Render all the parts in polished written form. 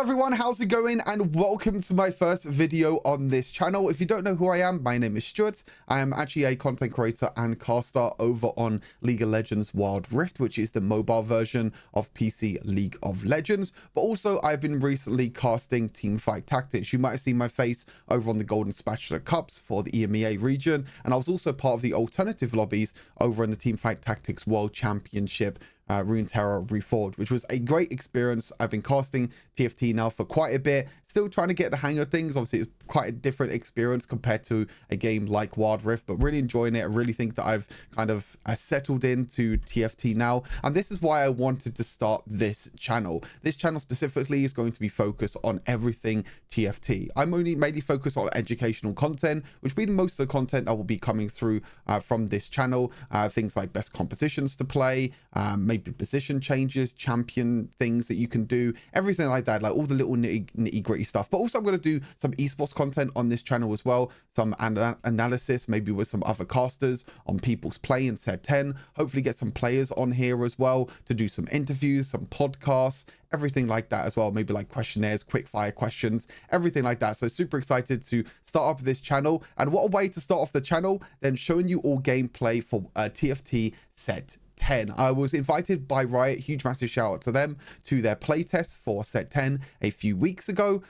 everyone, how's it going? And welcome to my first video on this channel. If you don't know who I am, my name is Stuart. I am actually a content creator and caster over on League of Legends Wild Rift, which is the mobile version of PC League of Legends. But also I've been recently casting Teamfight Tactics. You might have seen my face over on the Golden Spatula Cups for the EMEA region, and I was also part of the alternative lobbies over in the Teamfight Tactics World Championship Runeterra Reforged, which was a great experience. I've been casting TFT now for quite a bit, still trying to get the hang of things. Obviously it's quite a different experience compared to a game like Wild Rift, but really enjoying it. I really think that I've kind of settled into TFT now, and this is why I wanted to start this channel. This channel specifically is going to be focused on everything TFT. I'm only mainly focused on educational content, which will be most of the content that will be coming through from this channel. Things like best compositions to play, maybe position changes, champion things that you can do, everything like that, like all the little nitty gritty stuff. But also I'm going to do some esports content on this channel as well, some analysis maybe with some other casters on people's play in Set 10, hopefully get some players on here as well to do some interviews, some podcasts, everything like that as well, maybe like questionnaires, quick fire questions, everything like that. So super excited to start up this channel, and what a way to start off the channel than showing you all gameplay for TFT Set 10. I was invited by Riot, huge massive shout out to them, to their playtest for Set 10 a few weeks ago.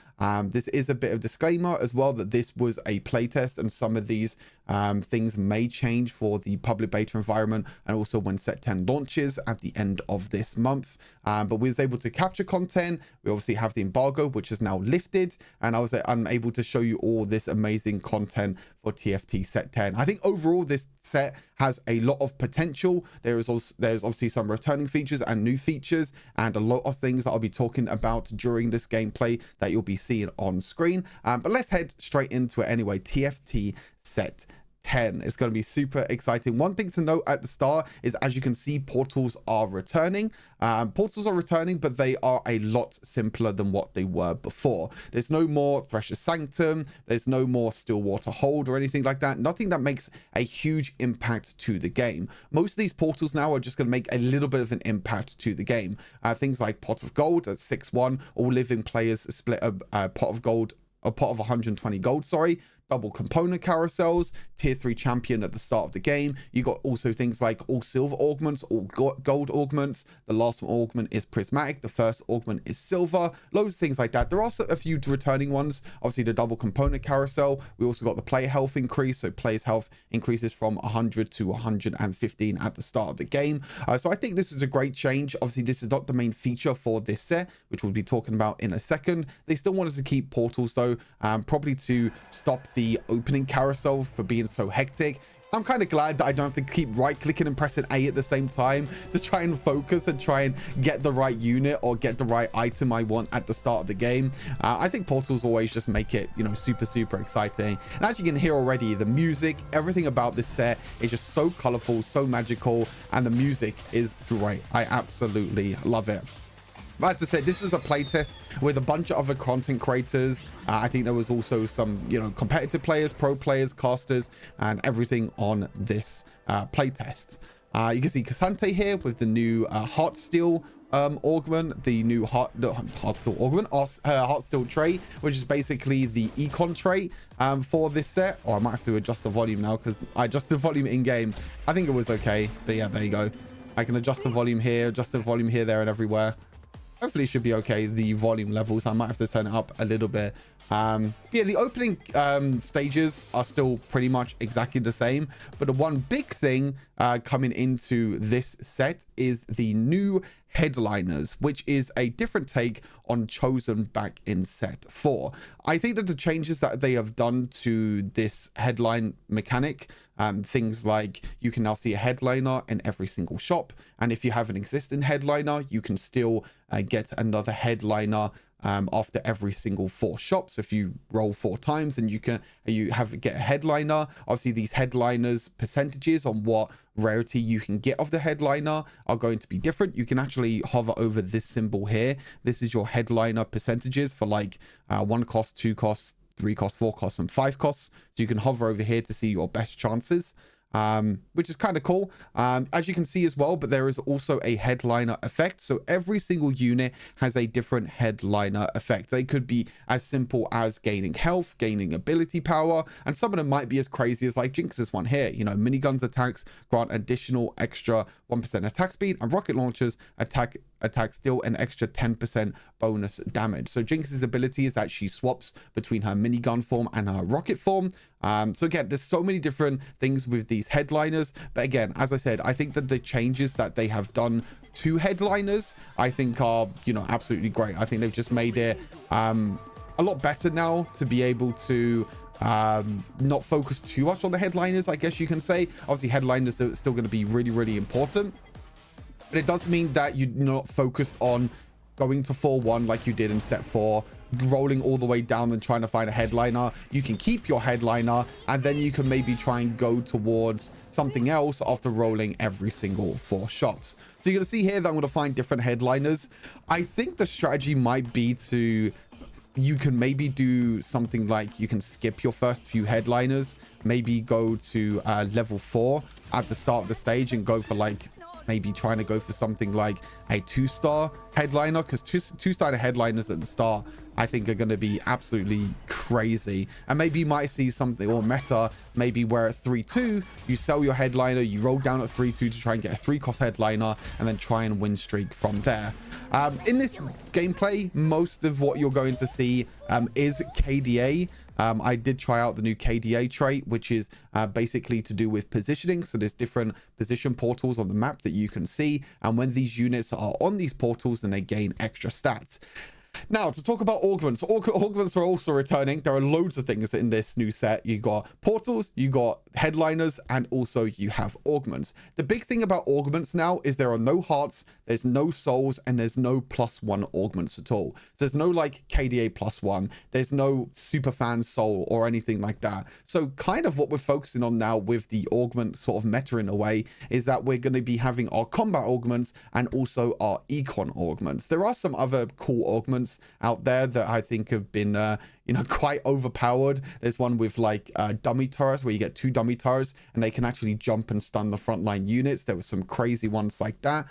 This is a bit of disclaimer as well that this was a playtest, and some of these things may change for the public beta environment and also when Set 10 launches at the end of this month. But we was able to capture content. We obviously have the embargo, which is now lifted, and I'm able to show you all this amazing content for TFT Set 10. I think overall this set has a lot of potential. There's obviously some returning features and new features, and a lot of things that I'll be talking about during this gameplay that you'll be seeing on screen. But let's head straight into it anyway. TFT Set 10. It's going to be super exciting. One thing to note at the start is, as you can see, portals are returning. Portals are returning, but they are a lot simpler than what they were before. There's no more Thresher's Sanctum. There's no more Stillwater Hold or anything like that. Nothing that makes a huge impact to the game. Most of these portals now are just going to make a little bit of an impact to the game. Things like Pot of Gold at 6-1, all living players split a pot of gold, a pot of 120 gold, sorry. Double component carousels, tier 3 champion at the start of the game. You got also things like all silver augments, all gold augments. The last augment is prismatic, the first augment is silver, loads of things like that. There are also a few returning ones, obviously the double component carousel. We also got the player health increase, so players health increases from 100 to 115 at the start of the game. So I think this is a great change. Obviously this is not the main feature for this set, which we'll be talking about in a second. They still wanted to keep portals though, probably to stop the opening carousel for being so hectic. I'm kind of glad that I don't have to keep right clicking and pressing A at the same time to try and focus and try and get the right unit or get the right item I want at the start of the game. I think portals always just make it, you know, super exciting. And as you can hear already, the music, everything about this set is just so colorful, so magical, and the music is great. I absolutely love it. But as I said, this is a playtest with a bunch of other content creators. I think there was also some, you know, competitive players, pro players, casters, and everything on this playtest. You can see Cassante here with the new Heartsteel augment, the new Heartsteel augment, Heartsteel trait, which is basically the econ trait for this set. Oh, I might have to adjust the volume now because I adjusted the volume in game. I think it was okay. But yeah, there you go. I can adjust the volume here, there, and everywhere. Hopefully it should be okay, the volume levels. I might have to turn it up a little bit. Yeah, the opening stages are still pretty much exactly the same, but the one big thing coming into this set is the new headliners, which is a different take on Chosen back in Set 4. I think that the changes that they have done to this headline mechanic, things like you can now see a headliner in every single shop, and if you have an existing headliner, you can still get another headliner after every single 4 shops. So if you roll 4 times, then you get a headliner. Obviously these headliners percentages on what rarity you can get of the headliner are going to be different. You can actually hover over this symbol here. This is your headliner percentages for like 1 cost, 2 costs, 3 costs, 4 costs, and 5 costs. So you can hover over here to see your best chances. which is kind of cool, as you can see as well. But there is also a headliner effect, so every single unit has a different headliner effect. They could be as simple as gaining health, gaining ability power, and some of them might be as crazy as like Jinx's one here. You know, miniguns attacks grant additional extra 1% attack speed, and rocket launchers attacks deal an extra 10% bonus damage. So Jinx's ability is that she swaps between her minigun form and her rocket form. So again, there's so many different things with these headliners, but again, as I said, I think that the changes that they have done to headliners, I think are, you know, absolutely great. I think they've just made it a lot better now to be able to not focus too much on the headliners, I guess you can say. Obviously headliners are still going to be really, really important, but it does mean that you're not focused on going to 4-1 like you did in set 4, rolling all the way down and trying to find a headliner. You can keep your headliner, and then you can maybe try and go towards something else after rolling every single 4 shops. So you're going to see here that I'm going to find different headliners. I think the strategy might be to, you can maybe do something like you can skip your first few headliners, maybe go to level 4 at the start of the stage and go for like maybe trying to go for something like a 2-star headliner, because two-star headliners at the start I think are going to be absolutely crazy. And maybe you might see something, or meta maybe where at 3-2 you sell your headliner, you roll down at 3-2 to try and get a 3-cost headliner, and then try and win streak from there. In this gameplay, most of what you're going to see is KDA. I did try out the new KDA trait, which is basically to do with positioning. So there's different position portals on the map that you can see, and when these units are on these portals, then they gain extra stats. Now, to talk about augments, augments are also returning. There are loads of things in this new set. You got portals, you got headliners, and also you have augments. The big thing about augments now is there are no hearts, there's no souls, and there's no +1 augments at all. So there's no like KDA +1, there's no superfan soul or anything like that. So kind of what we're focusing on now with the augment sort of meta in a way is that we're going to be having our combat augments and also our econ augments. There are some other cool augments out there that I think have been you know, quite overpowered. There's one with like dummy turrets where you get 2 dummy turrets and they can actually jump and stun the frontline units. There were some crazy ones like that.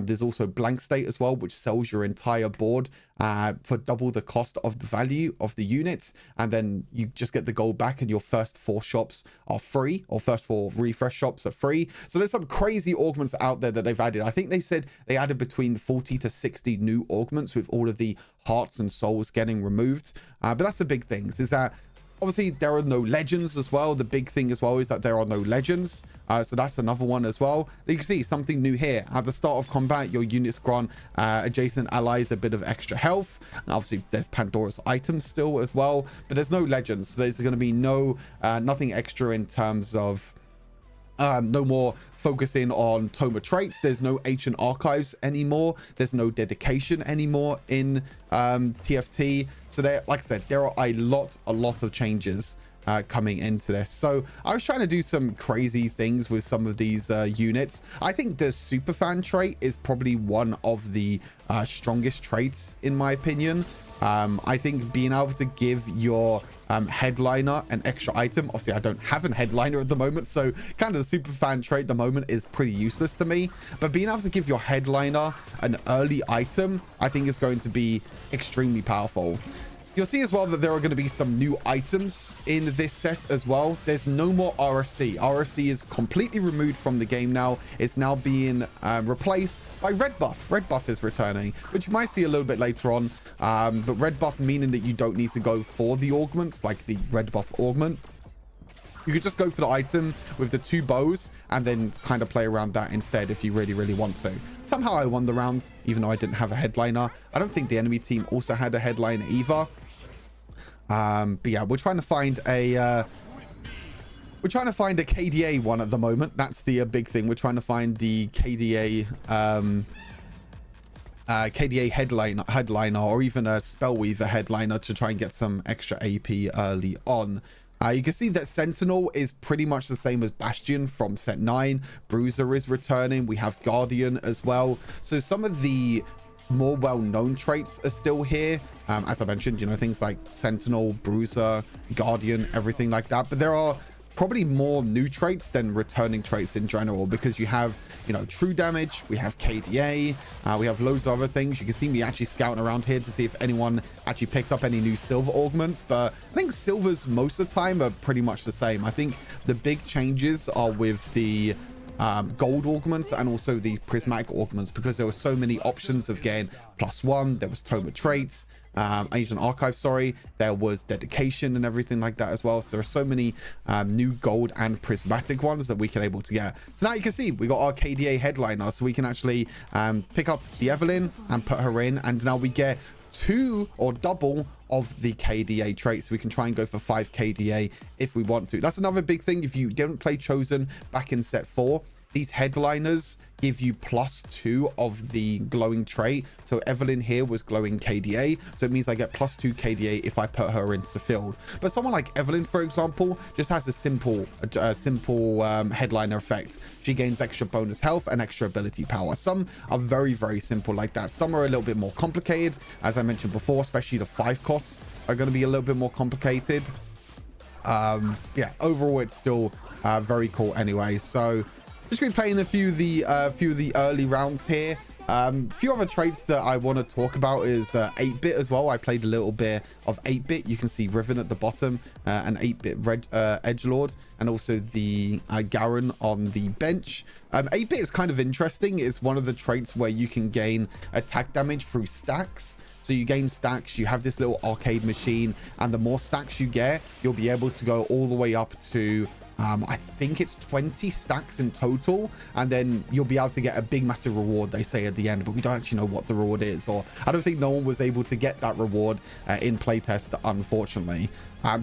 There's also blank state as well, which sells your entire board for double the cost of the value of the units, and then you just get the gold back, and your first 4 shops are free, or first 4 refresh shops are free. So there's some crazy augments out there that they've added. I think they said they added between 40 to 60 new augments, with all of the hearts and souls getting removed. But that's the big things, is that obviously there are no legends as well. The big thing as well is that there are no legends, so that's another one as well. You can see something new here. At the start of combat, your units grant adjacent allies a bit of extra health. And obviously there's Pandora's items still as well, but there's no legends, so there's going to be no nothing extra in terms of no more focusing on Toma traits. There's no ancient archives anymore. There's no dedication anymore in TFT. So there, like I said, there are a lot of changes coming into this. So I was trying to do some crazy things with some of these units. I think the superfan trait is probably one of the strongest traits in my opinion. I think being able to give your headliner an extra item, obviously I don't have a headliner at the moment, so kind of the super fan trait at the moment is pretty useless to me, but being able to give your headliner an early item I think is going to be extremely powerful. You'll see as well that there are going to be some new items in this set as well. There's no more RFC. RFC is completely removed from the game now. It's now being replaced by red buff. Red buff is returning, which you might see a little bit later on. But red buff meaning that you don't need to go for the augments, like the red buff augment. You could just go for the item with the 2 bows and then kind of play around that instead if you really want to. Somehow I won the round, even though I didn't have a headliner. I don't think the enemy team also had a headliner either. But yeah, we're trying to find a KDA one at the moment. That's the big thing. We're trying to find the KDA KDA headliner or even a Spellweaver headliner to try and get some extra AP early on. You can see that Sentinel is pretty much the same as Bastion from set 9. Bruiser is returning. We have Guardian as well. So some of the more well-known traits are still here. As I mentioned, you know, things like Sentinel, Bruiser, Guardian, everything like that. But there are probably more new traits than returning traits in general, because you have, you know, true damage, we have KDA, we have loads of other things. You can see me actually scouting around here to see if anyone actually picked up any new silver augments, but I think silvers most of the time are pretty much the same. I think the big changes are with the gold augments and also the prismatic augments, because there were so many options of getting +1. There was tome of traits, Ancient Archive, sorry, there was dedication and everything like that as well. So there are so many new gold and prismatic ones that we can able to get. So now you can see we got our KDA headliner, so we can actually pick up the Evelyn and put her in, and now we get 2 or double of the KDA traits. We can try and go for 5 KDA if we want to. That's another big thing. If you didn't play Chosen back in set 4, these headliners give you +2 of the glowing trait. So Evelyn here was glowing KDA, so it means I get +2 KDA if I put her into the field. But someone like Evelyn, for example, just has a simple headliner effect. She gains extra bonus health and extra ability power. Some are very, very simple like that. Some are a little bit more complicated, as I mentioned before, especially the 5 costs are going to be a little bit more complicated. Yeah, overall it's still very cool anyway. So just going to be playing a few of the early rounds here. Few other traits that I want to talk about is 8-bit as well. I played a little bit of 8-bit. You can see Riven at the bottom, an 8-bit red edgelord, and also the Garen on the bench. 8-bit is kind of interesting. It's one of the traits where you can gain attack damage through stacks. So you gain stacks, you have this little arcade machine, and the more stacks you get, you'll be able to go all the way up to I think it's 20 stacks in total, and then you'll be able to get a big massive reward, they say, at the end, but we don't actually know what the reward is, or I don't think no one was able to get that reward in playtest, unfortunately.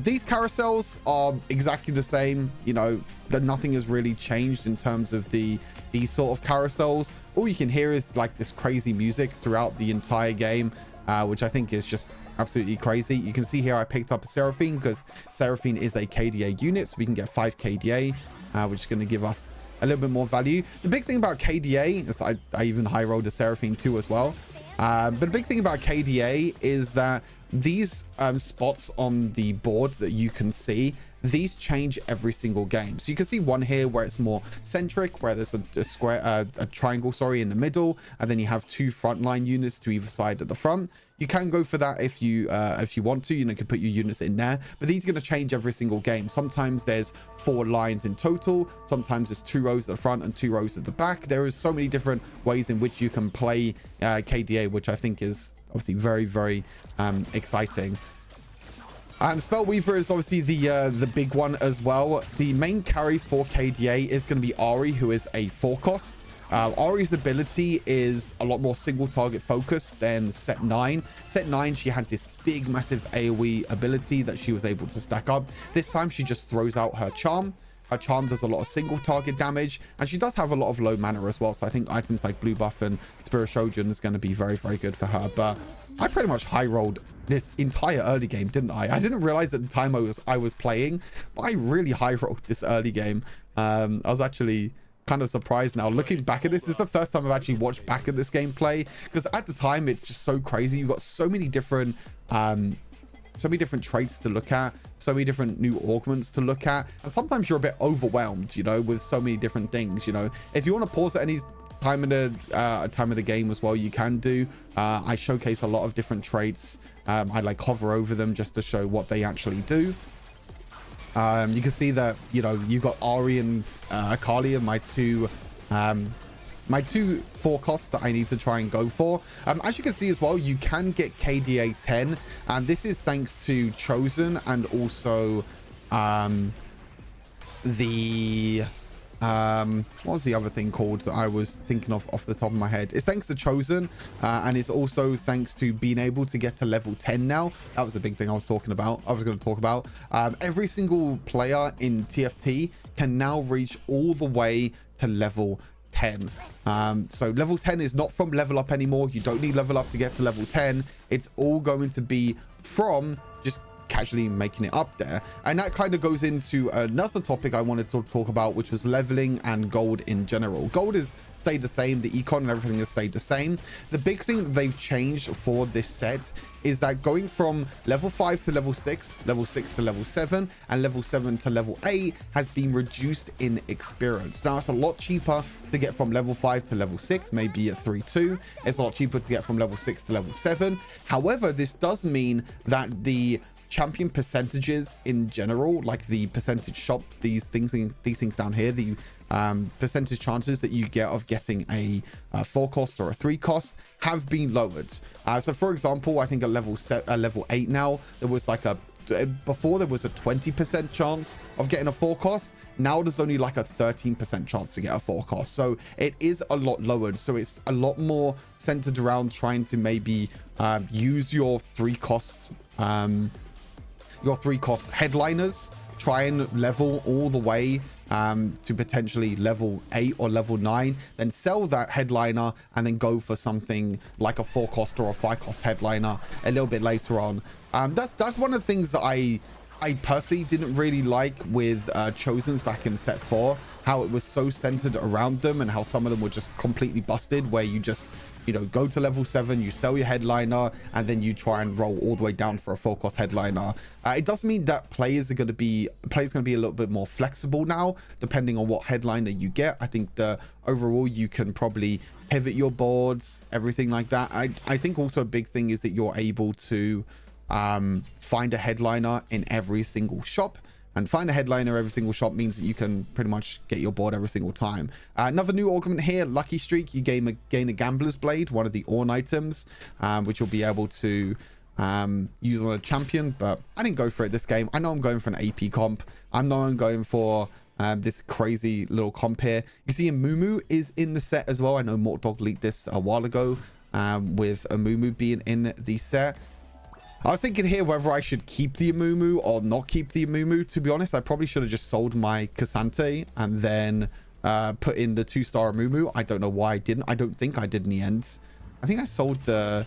These carousels are exactly the same, you know, that nothing has really changed in terms of these sort of carousels. All you can hear is like this crazy music throughout the entire game, which I think is just absolutely crazy. You can see here I picked up a Seraphine because Seraphine is a KDA unit, so we can get 5 KDA, which is going to give us a little bit more value. The big thing about KDA is I even high rolled a Seraphine too as well. But the big thing about KDA is that these spots on the board that you can see, these change every single game. So you can see one here where it's more centric, where there's a triangle, sorry, in the middle, and then you have 2 frontline units to either side at the front. You can go for that if you want to, you know, you can put your units in there, but these are going to change every single game. Sometimes there's 4 lines in total, sometimes there's 2 rows at the front and 2 rows at the back. There is so many different ways in which you can play KDA, which I think is obviously very, very exciting. Spellweaver is obviously the big one as well. The main carry for KDA is going to be Ahri, who is a 4 cost. Ahri's ability is a lot more single target focused than set 9. Set 9, she had this big massive AoE ability that she was able to stack up. This time she just throws out her charm. Her charm does a lot of single target damage, and she does have a lot of low mana as well, so I think items like blue buff and Spirit Shogun is going to be very, very good for her. But I pretty much high rolled this entire early game, didn't I? I didn't realize at the time I was playing, but I really high rolled this early game. I was actually kind of surprised now looking back at this. This is the first time I've actually watched back at this gameplay, because at the time it's just so crazy. You've got so many different traits to look at, so many different new augments to look at, and sometimes you're a bit overwhelmed, you know, with so many different things. You know, if you want to pause at any time of the game as well, you can do. I showcase a lot of different traits. I like hover over them just to show what they actually do. You can see that, you know, you've got Ahri and Akali, my two 4 costs that I need to try and go for. As you can see as well, you can get KDA 10, and this is thanks to Chosen and also what was the other thing called that I was thinking of off the top of my head? It's thanks to Chosen, and it's also thanks to being able to get to level 10 now. That was the big thing I was going to talk about. Every single player in TFT can now reach all the way to level 10. So level 10 is not from level up anymore. You don't need level up to get to level 10. It's all going to be from just casually making it up there. And that kind of goes into another topic I wanted to talk about, which was leveling and gold in general. Gold is stayed the same, the econ and everything has stayed the same. The big thing that they've changed for this set is that going from level 5 to level 6, level 6 to level 7, and level 7 to level 8 has been reduced in experience. Now it's a lot cheaper to get from level 5 to level 6, maybe a 3-2. It's a lot cheaper to get from level 6 to level 7. However, this does mean that the champion percentages in general, like the percentage shop, these things down here, the percentage chances that you get of getting a 4 cost or a 3 cost have been lowered. So for example, I think at level 8 now, there was like before there was a 20% chance of getting a 4 cost. Now there's only like a 13% chance to get a 4 cost. So it is a lot lowered. So it's a lot more centered around trying to maybe use your 3 costs, your 3 cost headliners, try and level all the way to potentially level 8 or level 9, then sell that headliner and then go for something like a 4 cost or a 5 cost headliner a little bit later on. That's one of the things that I personally didn't really like with Chosen's back in set 4, how it was so centered around them and how some of them were just completely busted, where you just, you know, go to level 7, you sell your headliner, and then you try and roll all the way down for a 4 cost headliner. It does mean that players are going to be a little bit more flexible now, depending on what headliner you get. I think the overall you can probably pivot your boards, everything like that. I think also a big thing is that you're able to find a headliner in every single shop. And find a headliner every single shop means that you can pretty much get your board every single time. Another new augment here, Lucky Streak. You gain a Gambler's Blade, one of the Orn items, which you'll be able to use on a champion. But I didn't go for it this game. I know I'm going for an AP comp. I know I'm going for this crazy little comp here. You see Amumu is in the set as well. I know Mortdog leaked this a while ago with Amumu being in the set. I was thinking here whether I should keep the Amumu or not keep the Amumu. To be honest, I probably should have just sold my Cassante and then put in the 2-star Amumu. I don't know why I didn't. I don't think I did in the end. I think I sold the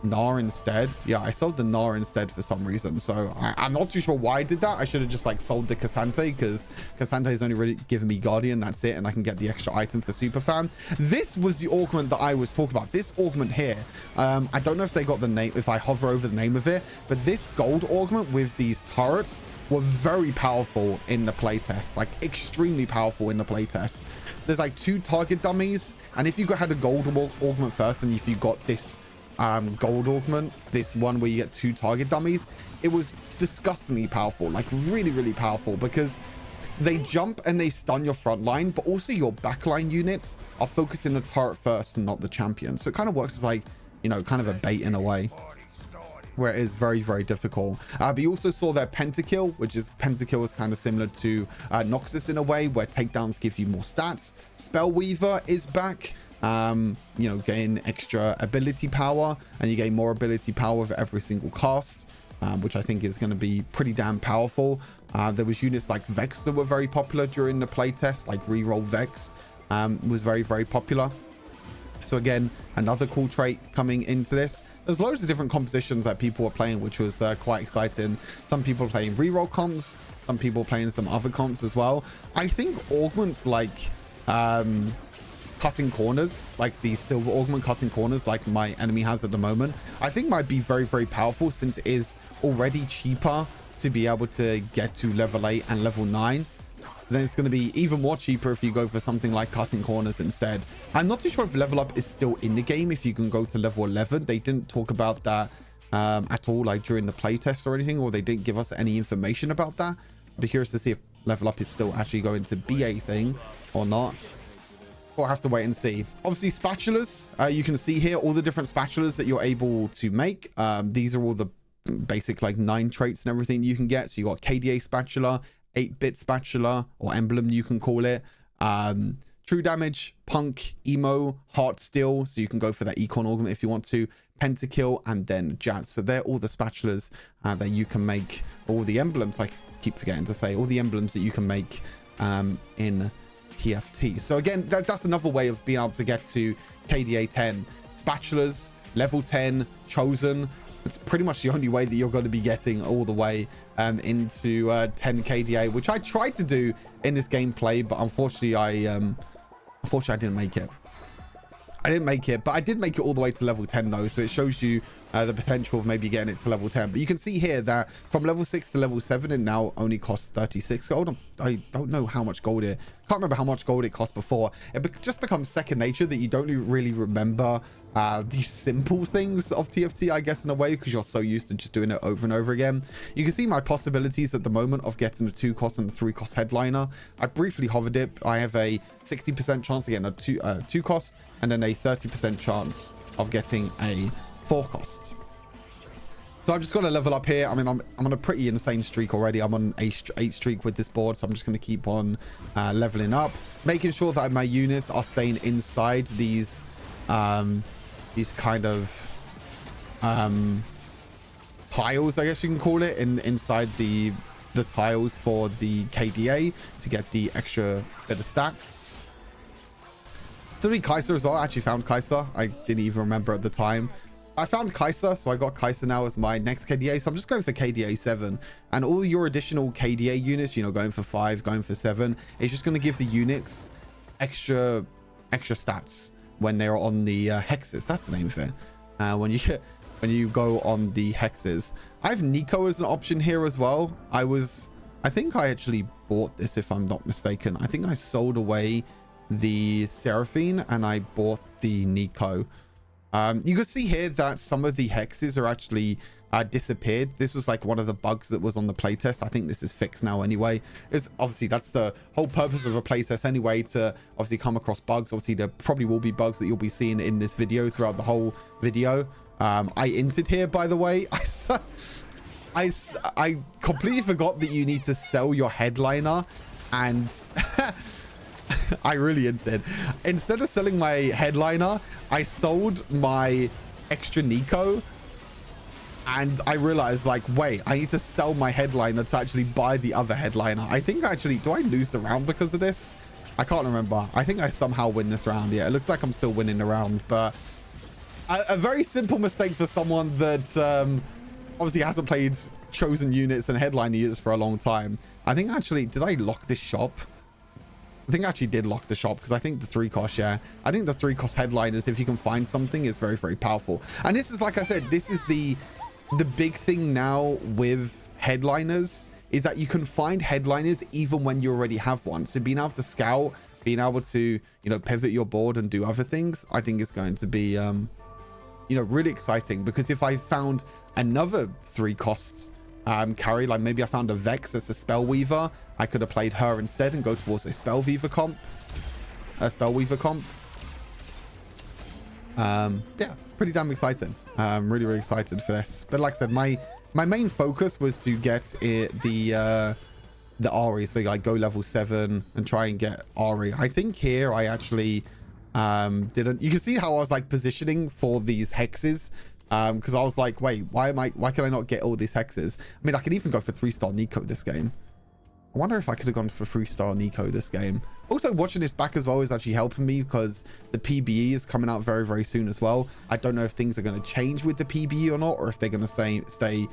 Gnar instead. Yeah, I sold the Gnar instead for some reason. So I'm not too sure why I did that. I should have just like sold the Cassante, because Cassante is only really giving me Guardian. That's it. And I can get the extra item for Superfan. This was the augment that I was talking about. This augment here. I don't know if they got the name, if I hover over the name of it, but this gold augment with these turrets were very powerful in the playtest, like extremely powerful in the playtest. There's like 2 target dummies. And if you had a gold augment first, and if you got this gold augment, this one where you get 2 target dummies, it was disgustingly powerful, like really powerful, because they jump and they stun your front line, but also your backline units are focusing the turret first and not the champion. So it kind of works as like, you know, kind of a bait in a way, where it is very difficult. But you also saw their pentakill, which is pentakill is kind of similar to Noxus in a way, where takedowns give you more stats. Spellweaver is back. You know, gain extra ability power, and you gain more ability power with every single cast, which I think is going to be pretty damn powerful. There was units like Vex that were very popular during the playtest, like reroll Vex was very popular. So again, another cool trait coming into this. There's loads of different compositions that people were playing, which was quite exciting. Some people playing reroll comps, some people playing some other comps as well. I think augments like cutting corners, like the silver augment cutting corners like my enemy has at the moment, I think might be very powerful, since it is already cheaper to be able to get to level 8 and level 9. Then it's going to be even more cheaper if you go for something like cutting corners instead. I'm not too sure if level up is still in the game, if you can go to level 11. They didn't talk about that at all, like during the playtest or anything, or they didn't give us any information about that. I'd be curious to see if level up is still actually going to be a thing or not. We'll have to wait and see. Obviously, spatulas. You can see here all the different spatulas that you're able to make. These are all the basic like 9 traits and everything you can get. So you got KDA spatula, 8-bit spatula, or emblem you can call it. True damage, punk, emo, Heartsteel. So you can go for that econ augment if you want to. Pentakill, and then jazz. So they're all the spatulas that you can make. All the emblems, I keep forgetting to say, all the emblems that you can make in TFT. So again, that's another way of being able to get to KDA 10. Spatulas, level 10, chosen. It's pretty much the only way that you're going to be getting all the way into 10 KDA, which I tried to do in this gameplay, but unfortunately I didn't make it. I didn't make it, but I did make it all the way to level 10 though, so it shows you the potential of maybe getting it to level 10. But you can see here that from level 6 to level 7, it now only costs 36 gold. I don't know how much gold it... Can't remember how much gold it cost before. Just becomes second nature that you don't really remember these simple things of TFT, I guess, in a way, because you're so used to just doing it over and over again. You can see my possibilities at the moment of getting a 2-cost and a 3-cost headliner. I briefly hovered it. I have a 60% chance of getting a 2-cost and then a 30% chance of getting a 4-cost. So I've just got to level up here. I mean, I'm on a pretty insane streak already. I'm on 8 streak with this board, so I'm just going to keep on leveling up, making sure that my units are staying inside these kind of tiles, I guess you can call it, inside the tiles for the KDA to get the extra bit of stats. Somebody Kaiser as well. I actually found Kaiser. I didn't even remember at the time. I found Kaiser, so I got Kaiser now as my next KDA. So I'm just going for KDA 7. And all your additional KDA units, you know, going for 5, going for 7, it's just going to give the units extra stats when they're on the hexes. That's the name of it. When you go on the hexes. I have Nico as an option here as well. I think I actually bought this, if I'm not mistaken. I think I sold away the Seraphine and I bought the Nico. You can see here that some of the hexes are actually disappeared. This was like one of the bugs that was on the playtest. I think this is fixed now anyway. It's obviously, that's the whole purpose of a playtest anyway, to obviously come across bugs. Obviously there probably will be bugs that you'll be seeing in this video throughout the whole video. I entered here, by the way. I completely forgot that you need to sell your headliner, and I really did. Instead of selling my headliner, I sold my extra Nico, and I realized, like, wait, I need to sell my headliner to actually buy the other headliner. I think actually, do I lose the round because of this? I can't remember. I think I somehow win this round. Yeah, it looks like I'm still winning the round, but a very simple mistake for someone that obviously hasn't played chosen units and headliner units for a long time. I think actually, did I lock this shop? I think I actually did lock the shop, because I think the 3-cost, yeah. I think the 3-cost headliners, if you can find something, is very, very powerful. And this is, like I said, this is the big thing now with headliners, is that you can find headliners even when you already have one. So being able to scout, being able to, you know, pivot your board and do other things, I think is going to be, you know, really exciting. Because if I found another 3-cost carry, like maybe I found a Vex as a Spellweaver, I could have played her instead and go towards a Spellweaver comp. Yeah, pretty damn exciting. Really, really excited for this. But like I said, my main focus was to get the Ahri, so like go level 7 and try and get Ahri. I think here I actually didn't. You can see how I was like positioning for these hexes, because I was like, wait, why can I not get all these hexes? I mean, I could even go for 3-star Nico this game. I wonder if I could have gone for 3-star Nico this game. Also, watching this back as well is actually helping me, because the PBE is coming out very, very soon as well. I don't know if things are going to change with the PBE or not, or if they're going to stay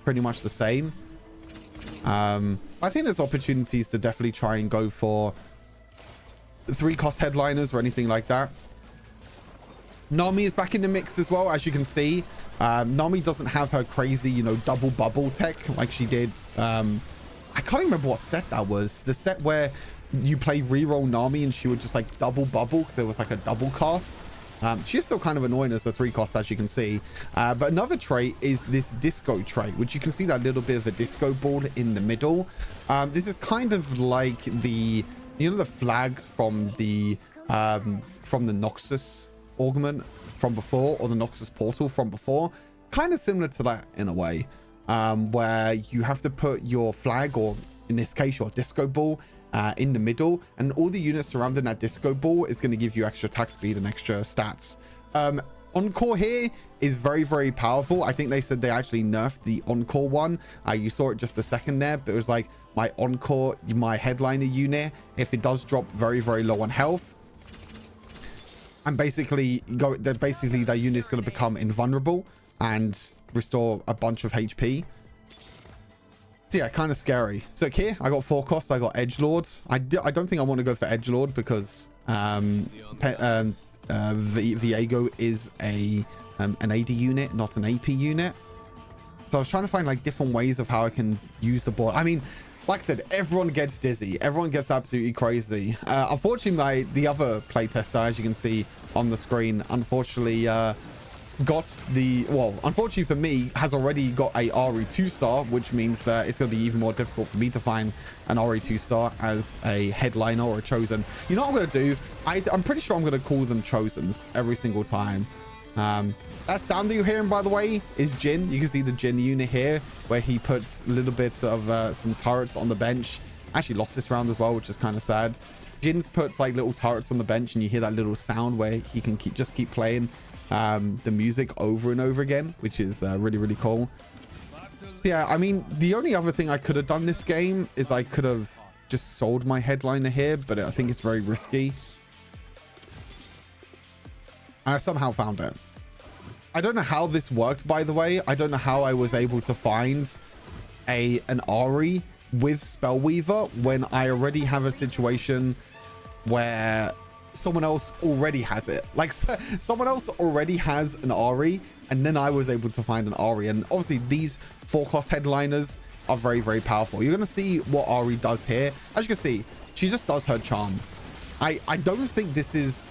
pretty much the same. I think there's opportunities to definitely try and go for 3-cost headliners or anything like that. Nami is back in the mix as well, as you can see. Nami doesn't have her crazy, you know, double bubble tech like she did. I can't remember what set that was. The set where you play reroll Nami and she would just like double bubble because there was like a double cast. She's still kind of annoying as the 3-cost, as you can see. But another trait is this disco trait, which you can see that little bit of a disco ball in the middle. This is kind of like the, you know, the flags from the Noxus augment from before, or the Noxus portal from before. Kind of similar to that in a way, where you have to put your flag, or in this case your disco ball, in the middle, and all the units surrounding that disco ball is going to give you extra attack speed and extra stats. Encore here is very, very powerful. I think they said they actually nerfed the Encore one. You saw it just a second there, but it was like my Encore, my headliner unit, if it does drop very, very low on health, and basically their unit is going to become invulnerable. and restore a bunch of HP. So yeah, kind of scary. So here I got 4 costs. I got Edgelord. I don't think I want to go for Edgelord because Viego is an AD unit, not an AP unit. So I was trying to find like different ways of how I can use the board. I mean, like I said, everyone gets dizzy. Everyone gets absolutely crazy. Unfortunately, the other playtester, as you can see on the screen, unfortunately unfortunately for me, has already got a Ahri 2-star, which means that it's going to be even more difficult for me to find an Ahri 2-star as a headliner or a chosen. You know what I'm going to do? I'm pretty sure I'm going to call them chosens every single time. That sound that you're hearing, by the way, is Jin. You can see the Jin unit here, where he puts a little bit of some turrets on the bench. Actually lost this round as well, which is kind of sad. Jin's puts like little turrets on the bench, and you hear that little sound where he can just keep playing the music over and over again, which is really, really cool. Yeah, I mean, the only other thing I could have done this game is I could have just sold my headliner here, but I think it's very risky. And I somehow found it. I don't know how this worked, by the way. I don't know how I was able to find an Ahri with Spellweaver when I already have a situation where someone else already has it. Like, someone else already has an Ahri, and then I was able to find an Ahri. And obviously, these 4-cost headliners are very, very powerful. You're going to see what Ahri does here. As you can see, she just does her charm. I don't think this is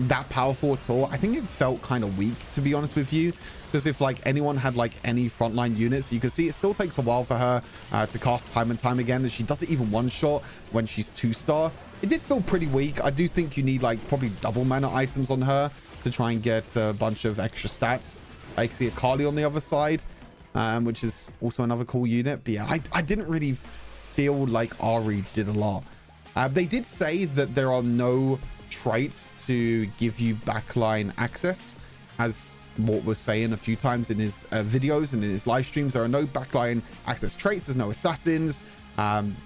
that powerful at all. I think it felt kind of weak, to be honest with you, because if like anyone had like any frontline units, you can see it still takes a while for her to cast time and time again, and she does it even one shot when she's 2-star. It did feel pretty weak. I do think you need like probably double mana items on her to try and get a bunch of extra stats. I can see a Kali on the other side, which is also another cool unit. But yeah, I didn't really feel like Ahri did a lot. They did say that there are no traits to give you backline access, as Mort was saying a few times in his videos and in his live streams. There are no backline access traits. There's no assassins.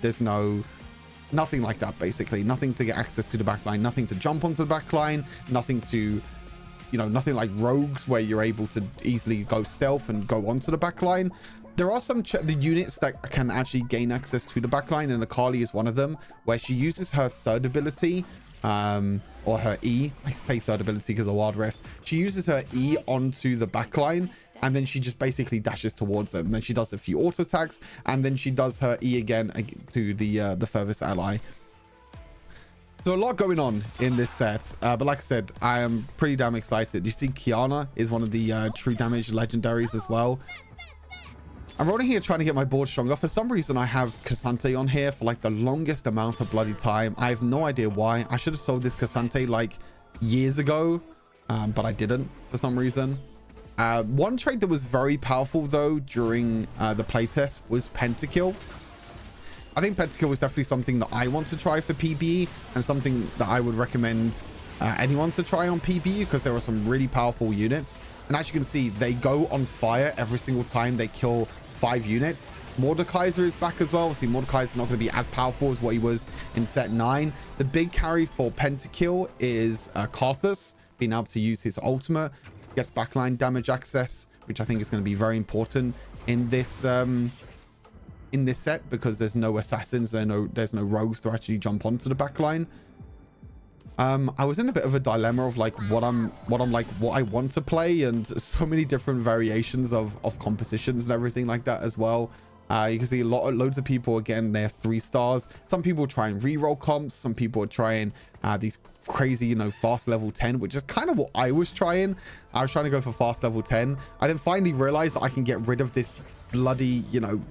There's nothing like that, basically. Nothing to get access to the backline, nothing to jump onto the backline, nothing to, nothing like rogues where you're able to easily go stealth and go onto the backline. There are some the units that can actually gain access to the backline, and Akali is one of them, where she uses her third ability, or her E. I say third ability because of Wild Rift. She uses her E onto the backline, and then she just basically dashes towards them. And then she does a few auto attacks, and then she does her E again to the furthest ally. So a lot going on in this set, but like I said, I am pretty damn excited. You see, Kiana is one of the true damage legendaries as well. I'm rolling here trying to get my board stronger. For some reason, I have Cassante on here for like the longest amount of bloody time. I have no idea why. I should have sold this Cassante like years ago, but I didn't for some reason. One trait that was very powerful though during the playtest was Pentakill. I think Pentakill was definitely something that I want to try for PBE, and something that I would recommend anyone to try on PBE, because there are some really powerful units. And as you can see, they go on fire every single time they kill 5 units. Mordekaiser is back as well. Obviously, Mordekaiser is not going to be as powerful as what he was in set 9. The big carry for Pentakill is Karthus being able to use his ultimate. Gets backline damage access, which I think is going to be very important in this set, because there's no assassins, there's no rogues to actually jump onto the backline. I was in a bit of a dilemma of like what I want to play, and so many different variations of compositions and everything like that as well. You can see loads of people, again, they're 3 stars. Some people try and reroll comps. Some people are trying these crazy, fast level 10, which is kind of what I was trying. I was trying to go for fast level 10. I then finally realized that I can get rid of this bloody,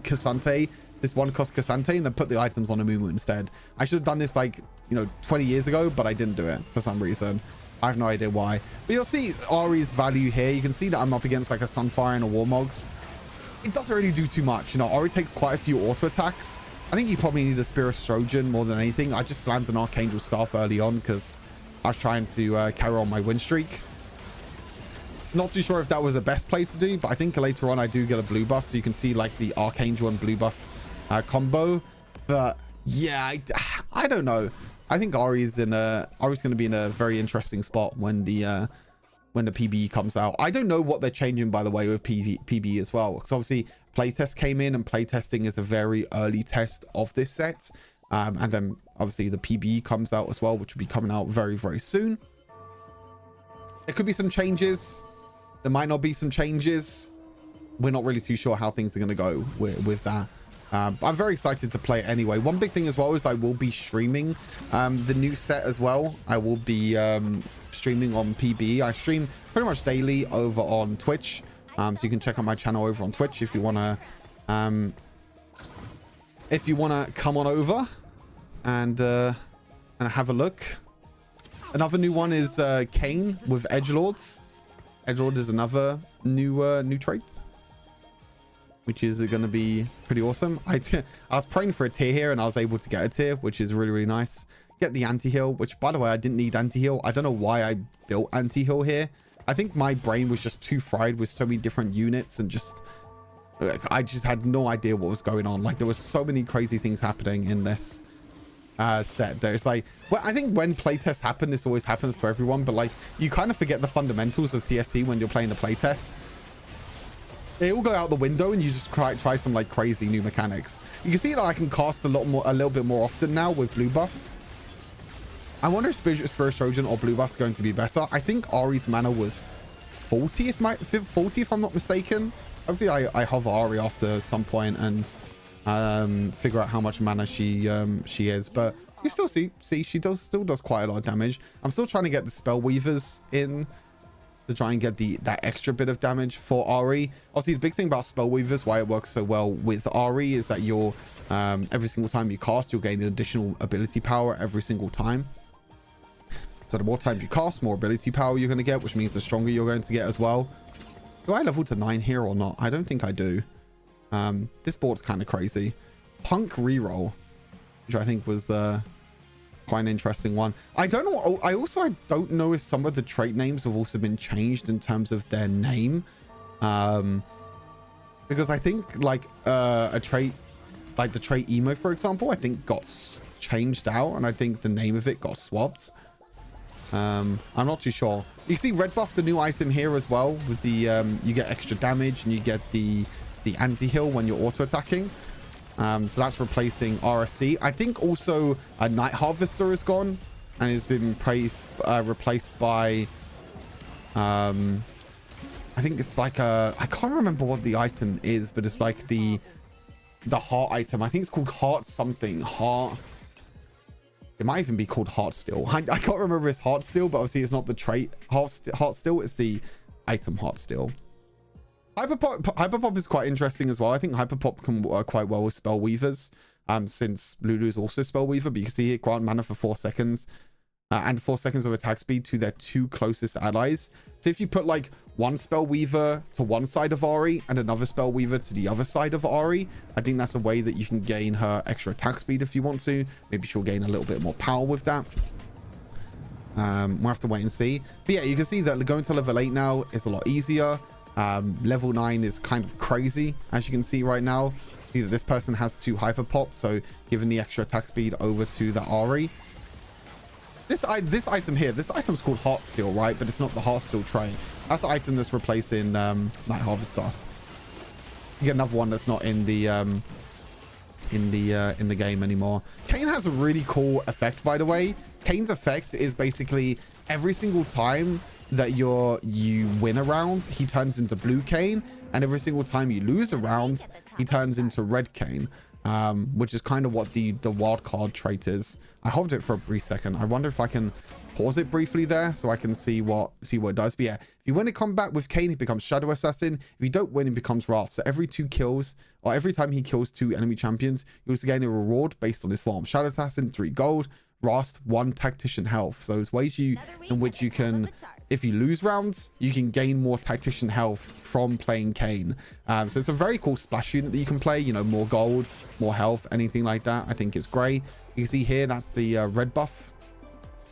Cassante, this 1-cost Cassante, and then put the items on a Mumu instead. I should have done this like, 20 years ago, but I didn't do it for some reason. I have no idea why. But you'll see Ahri's value here. You can see that I'm up against like a Sunfire and a Warmogs. It doesn't really do too much. Ahri takes quite a few auto attacks. I think you probably need a Spear of Trojan more than anything. I just slammed an Archangel Staff early on because I was trying to carry on my win streak. Not too sure if that was the best play to do, but I think later on I do get a blue buff, so you can see like the Archangel and blue buff combo. But yeah, I don't know. I think Ahri's going to be in a very interesting spot when the when the PBE comes out. I don't know what they're changing, by the way, with PBE as well, because obviously playtest came in, and playtesting is a very early test of this set. And then obviously the PBE comes out as well, which will be coming out very, very soon. There could be some changes. There might not be some changes. We're not really too sure how things are going to go with that. But I'm very excited to play it anyway. One big thing as well is I will be streaming the new set as well. I will be streaming on PBE. I stream pretty much daily over on Twitch. So you can check out my channel over on Twitch if you want to come on over and have a look. Another new one is Kayn with Edgelords. Edgelord is another new trait, which is going to be pretty awesome. I was praying for a tier here, and I was able to get a tier, which is really, really nice. Get the anti-heal, which, by the way, I didn't need anti-heal. I don't know why I built anti-heal here. I think my brain was just too fried with so many different units, and just I just had no idea what was going on. Like, there was so many crazy things happening in this set. There's like, well, I think when playtests happen, this always happens to everyone, but like, you kind of forget the fundamentals of TFT when you're playing the playtest. They all go out the window, and you just try some like crazy new mechanics. You can see that I can cast a little bit more often now with blue buff. I wonder if Spirit Trojan or blue buff is going to be better. I think Ahri's mana was 40 if I'm not mistaken. Hopefully I hover Ahri after some point and figure out how much mana she is. But you still see she still does quite a lot of damage. I'm still trying to get the spell weavers in to try and get that extra bit of damage for Ahri. Obviously, the big thing about spell weavers, why it works so well with Ahri, is that you're every single time you cast, you'll gain an additional ability power every single time. So the more times you cast, more ability power you're going to get, which means the stronger you're going to get as well. Do I level to 9 here or not? I don't think I do. This board's kind of crazy. Punk reroll, which I think was quite an interesting one. I don't know. I don't know if some of the trait names have also been changed in terms of their name. Because I think like a trait, like the trait emo, for example, I think got changed out, and I think the name of it got swapped. I'm not too sure. You can see red buff, the new item here as well, with the you get extra damage, and you get the anti-heal when you're auto attacking. So that's replacing RSC. I think also a Night Harvester is gone and is in replaced by I think it's like I can't remember what the item is, but it's like the heart item. I think it's called heart something. Heart. It might even be called Heartsteel. I can't remember if it's Heartsteel, but obviously it's not the trait Heartsteel. It's the item Heartsteel. Hyperpop is quite interesting as well. I think Hyperpop can work quite well with spell weavers, since Lulu is also spell weaver. But you can see here, grant mana for 4 seconds and 4 seconds of attack speed to their 2 closest allies. So if you put like one spell weaver to one side of Ahri and another spell weaver to the other side of Ahri, I think that's a way that you can gain her extra attack speed if you want to. Maybe she'll gain a little bit more power with that. We'll have to wait and see. But yeah, you can see that going to level 8 now is a lot easier. Level 9 is kind of crazy, as you can see right now. See that this person has 2 hyper pop, so giving the extra attack speed over to the Ahri. This item here, this item's called Heartsteel, right? But it's not the Heartsteel trait. That's the item that's replacing Night Harvester. You get another one that's not in the game anymore. Kayn has a really cool effect, by the way. Kayn's effect is basically every single time that you win a round, he turns into blue Kayn, and every single time you lose a round, he turns into red Kayn, which is kind of what the wild card trait is. I hovered it for a brief second. I wonder if I can pause it briefly there so I can see what it does. But yeah, if you win a combat with Kayn, he becomes Shadow Assassin. If you don't win, he becomes Wrath. So every 2 kills, or every time he kills 2 enemy champions, you also gain a reward based on his form. Shadow Assassin, 3 gold. Wrath, 1 tactician health. So there's ways in which you can, if you lose rounds, you can gain more tactician health from playing Kayn. So it's a very cool splash unit that you can play, you know, more gold, more health, anything like that. I think it's great. You can see here, that's the red buff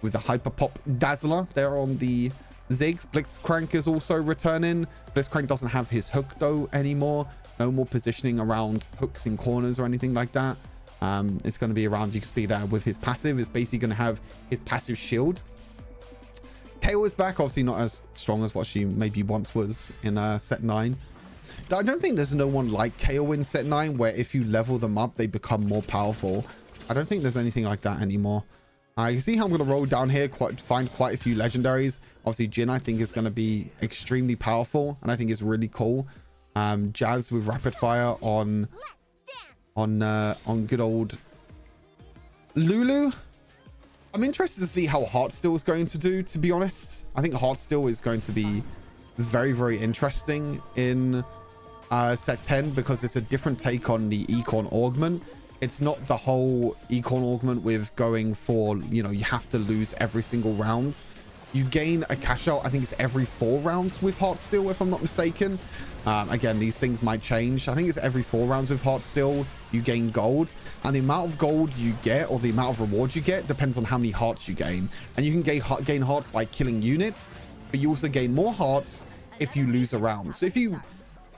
with the hyper pop dazzler there on the Ziggs. Blitzcrank is also returning. Blitzcrank doesn't have his hook though anymore. No more positioning around hooks in corners or anything like that. It's going to be around, you can see that with his passive, it's basically going to have his passive shield. KO is back, obviously not as strong as what she maybe once was in set 9. I don't think there's no one like KO in set 9 where if you level them up, they become more powerful. I don't think there's anything like that anymore. You can see how I'm going to roll down here, find quite a few legendaries. Obviously, Jhin, I think, is going to be extremely powerful, and I think it's really cool. Jazz with rapid fire on good old Lulu. I'm interested to see how Heartsteel is going to do, to be honest. I think Heartsteel is going to be very, very interesting in set 10 because it's a different take on the Econ Augment. It's not the whole Econ Augment with going for, you know, you have to lose every single round. You gain a cash out, I think it's every 4 rounds with Heartsteel, if I'm not mistaken. Again, these things might change. I think it's every 4 rounds with Heartsteel, you gain gold. And the amount of gold you get, or the amount of rewards you get, depends on how many hearts you gain. And you can gain hearts by killing units, but you also gain more hearts if you lose a round. So if you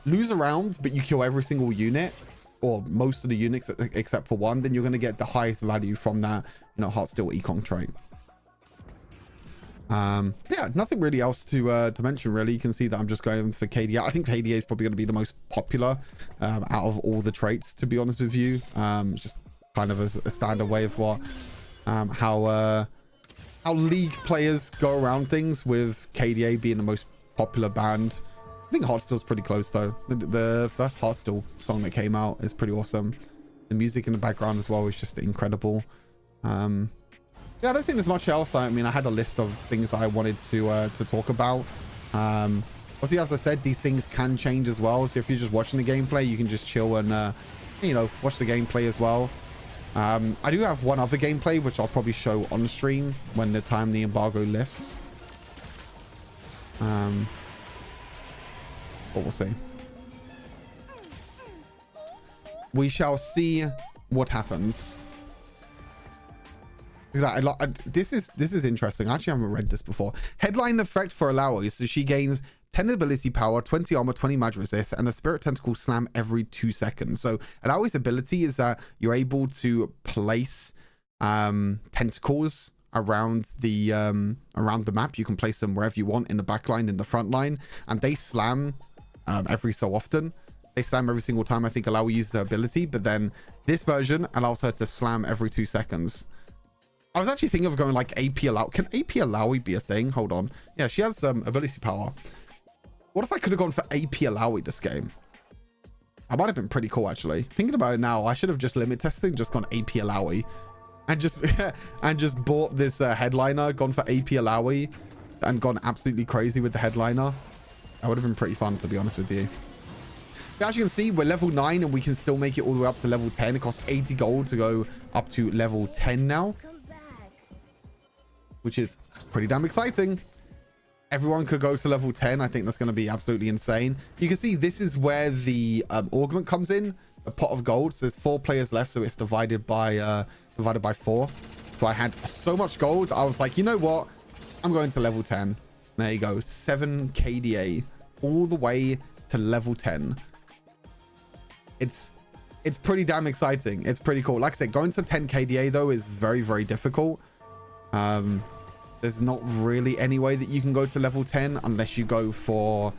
lose a round, but you kill every single unit, or most of the units except for one, then you're going to get the highest value from that, you know, Heartsteel Econ trait. Yeah, nothing really else to mention, really. You can see that I'm just going for KDA. I think KDA is probably going to be the most popular out of all the traits, to be honest with you. Just kind of a standard way of what how League players go around things, with KDA being the most popular band. I think Heartsteel's pretty close, though. The first Heartsteel song that came out is pretty awesome. The music in the background as well is just incredible. Yeah, I don't think there's much else. I mean, I had a list of things that I wanted to talk about. Obviously, as I said, these things can change as well. So if you're just watching the gameplay, you can just chill and, you know, watch the gameplay as well. I do have one other gameplay, which I'll probably show on stream when the time the embargo lifts. But we'll see. We shall see what happens. This is interesting. I actually haven't read this before. Headline effect for Alawi. So she gains 10 ability power, 20 armor, 20 mag resist, and a spirit tentacle slam every 2 seconds. So Alawi's ability is that you're able to place tentacles around the map. You can place them wherever you want, in the back line, in the front line, and they slam every so often. They slam every single time I think Alawi uses her ability, but then this version allows her to slam every 2 seconds. I was actually thinking of going like AP Alawi. Can AP Alawi be a thing? Hold on. Yeah, she has ability power. What if I could have gone for AP Alawi this game? I might have been pretty cool, actually. Thinking about it now, I should have just limit testing, just gone AP Alawi. And just bought this headliner, gone for AP Alawi, and gone absolutely crazy with the headliner. That would have been pretty fun, to be honest with you. But as you can see, we're level 9 and we can still make it all the way up to level 10. It costs 80 gold to go up to level 10 now, which is pretty damn exciting. Everyone could go to level 10. I think that's going to be absolutely insane. You can see this is where the augment comes in, a pot of gold. So there's 4 players left, so it's divided by 4. So I had so much gold, I was like, you know what, I'm going to level 10. There you go, 7 KDA all the way to level 10. It's pretty damn exciting. It's pretty cool. Like I said, going to 10 KDA though is very, very difficult. There's not really any way that you can go to level 10 unless you go for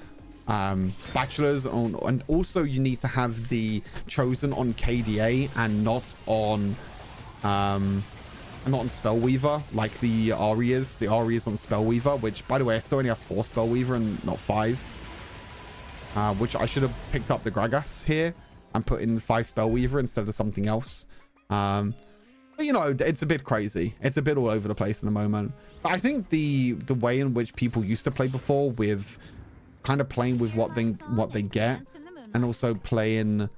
spatulas and also you need to have the chosen on KDA and not on Spellweaver like the Ahri is. The Ahri is on Spellweaver, which by the way I still only have 4 Spellweaver and not 5, which I should have picked up the Gragas here and put in 5 Spellweaver instead of something else. But you know, it's a bit crazy. It's a bit all over the place in the moment. But I think the way in which people used to play before, with kind of playing with what they get and also playing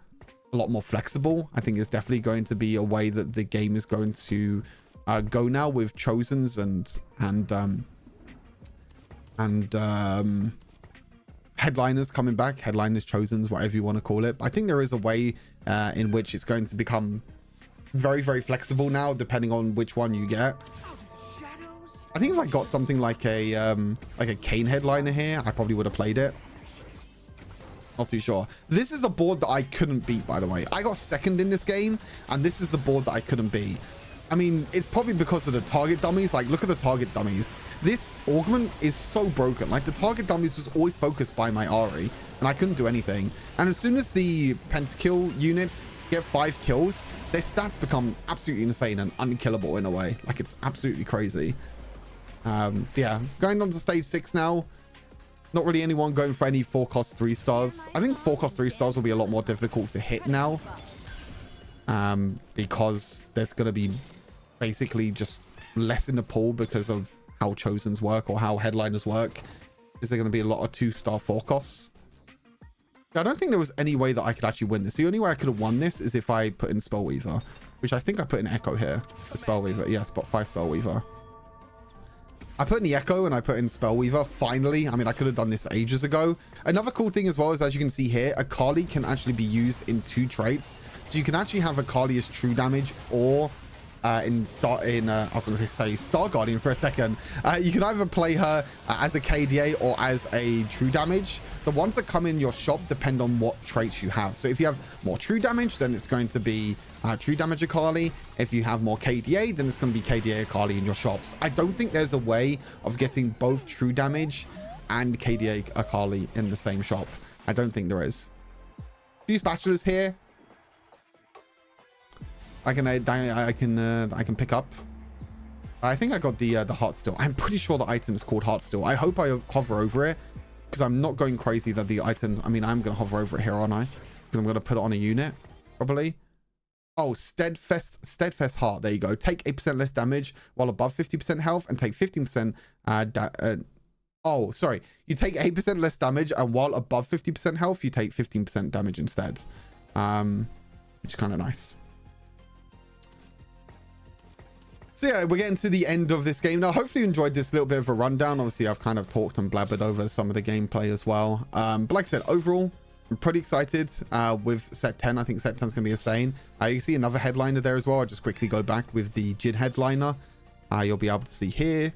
a lot more flexible, I think is definitely going to be a way that the game is going to go now, with chosens and headliners coming back. Headliners, chosens, whatever you want to call it. But I think there is a way in which it's going to become very, very flexible now, depending on which one you get. I think if I got something like a Kane headliner here, I probably would have played it. Not too sure. This is a board that I couldn't beat, by the way. I got second in this game, and this is the board that I couldn't beat. I mean, it's probably because of the target dummies. Like, look at the target dummies. This augment is so broken. Like, the target dummies was always focused by my Ahri, and I couldn't do anything. And as soon as the pentakill units get 5 kills, their stats become absolutely insane and unkillable in a way. Like, it's absolutely crazy. Yeah, going on to stage 6 now. Not really anyone going for any 4-cost 3 stars. I think 4-cost 3 stars will be a lot more difficult to hit now. Because there's going to be basically just less in the pool because of how Chosens work or how headliners work. Is there going to be a lot of 2-star 4-costs? I don't think there was any way that I could actually win this. The only way I could have won this is if I put in Spellweaver, which I think I put in Echo here. The Spellweaver. Yeah, spot 5 Spellweaver. I put in the Echo and I put in Spellweaver, finally. I mean, I could have done this ages ago. Another cool thing as well is, as you can see here, Akali can actually be used in 2 traits. So you can actually have Akali as true damage, or I was going to say Star Guardian for a second. You can either play her as a KDA or as a true damage. The ones that come in your shop depend on what traits you have. So if you have more true damage, then it's going to be true damage Akali. If you have more KDA, then it's going to be KDA Akali in your shops. I don't think there's a way of getting both true damage and KDA Akali in the same shop. I don't think there is. Few spatulas here. I can pick up. I think I got the Heartsteel. I'm pretty sure the item is called Heartsteel. I hope I hover over it, because I'm not going crazy that the item. I mean, I'm going to hover over it here, aren't I? Because I'm going to put it on a unit, probably. Oh, steadfast heart. There you go. Take 8% less damage while above 50% health, and take 15%. Oh, sorry. You take 8% less damage, and while above 50% health, you take 15% damage instead. Which is kind of nice. So yeah, we're getting to the end of this game now. Hopefully you enjoyed this little bit of a rundown. Obviously, I've kind of talked and blabbered over some of the gameplay as well. But like I said, overall, I'm pretty excited with set 10. I think set 10 is going to be insane. You see another headliner there as well. I'll just quickly go back with the Jhin headliner. You'll be able to see here,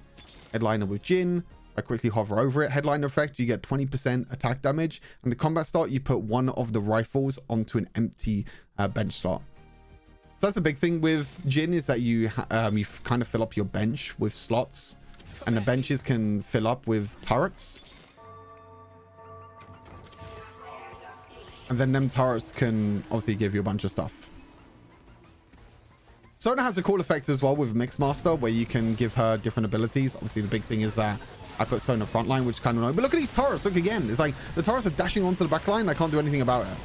headliner with Jhin. I quickly hover over it. Headliner effect, you get 20% attack damage. And the combat start, you put one of the rifles onto an empty bench slot. So that's a big thing with Jhin, is that you kind of fill up your bench with slots, and the benches can fill up with turrets. And then them turrets can obviously give you a bunch of stuff. Sona has a cool effect as well with Mixmaster, where you can give her different abilities. Obviously, the big thing is that I put Sona frontline, which is kind of annoying. But look at these turrets. Look again. It's like the turrets are dashing onto the back line. I can't do anything about it.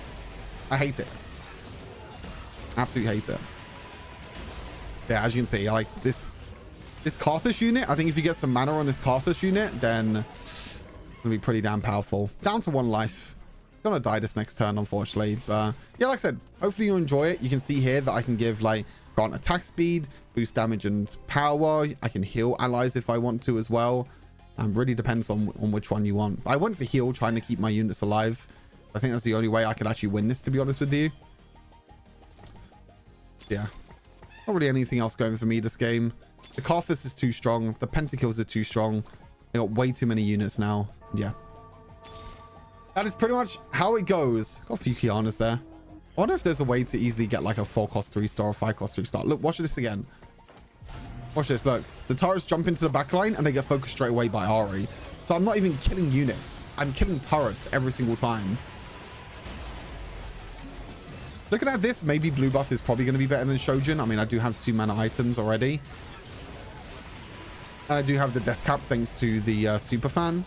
I hate it. Absolutely hate it. Yeah, as you can see, like this Karthus unit, I think if you get some mana on this Karthus unit, then it's gonna be pretty damn powerful. Down to 1 life. Gonna die this next turn, unfortunately. But yeah, like I said, hopefully you enjoy it. You can see here that I can give like grant attack speed, boost damage and power. I can heal allies if I want to as well. Really depends on which one you want. I went for heal, trying to keep my units alive. I think that's the only way I could actually win this, to be honest with you. Yeah, not really anything else going for me this game. The Karthus is too strong. The pentakills are too strong. I got way too many units now. Yeah, that is pretty much how it goes. Got a few Kianas there. I wonder if there's a way to easily get like a 4-cost 3-star or 5-cost 3-star. Look, watch this again. Watch this. Look, the turrets jump into the backline and they get focused straight away by Ahri. So I'm not even killing units. I'm killing turrets every single time. Looking at this, maybe blue buff is probably going to be better than Shojin. I mean, I do have 2 mana items already. And I do have the death cap thanks to the super fan.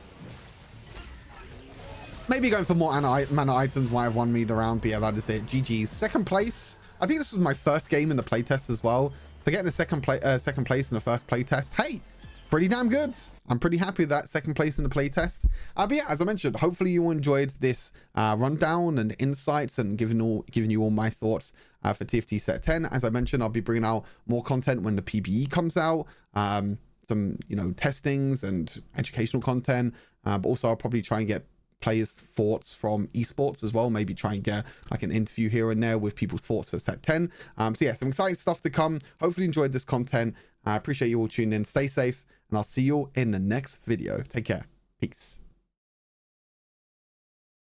Maybe going for more mana items might have won me the round, but yeah, that is it. GG's. Second place. I think this was my first game in the playtest as well. To get in the second place in the first playtest, hey, pretty damn good. I'm pretty happy with that second place in the playtest. But yeah, as I mentioned, hopefully you enjoyed this rundown and insights and giving you all my thoughts for TFT Set 10. As I mentioned, I'll be bringing out more content when the PBE comes out. Some, testings and educational content. But also I'll probably try and get players' thoughts from esports as well. Maybe try and get like an interview here and there with people's thoughts for Set 10. So yeah, some exciting stuff to come. Hopefully you enjoyed this content. I appreciate you all tuning in. Stay safe, and I'll see you all in the next video. Take care. Peace.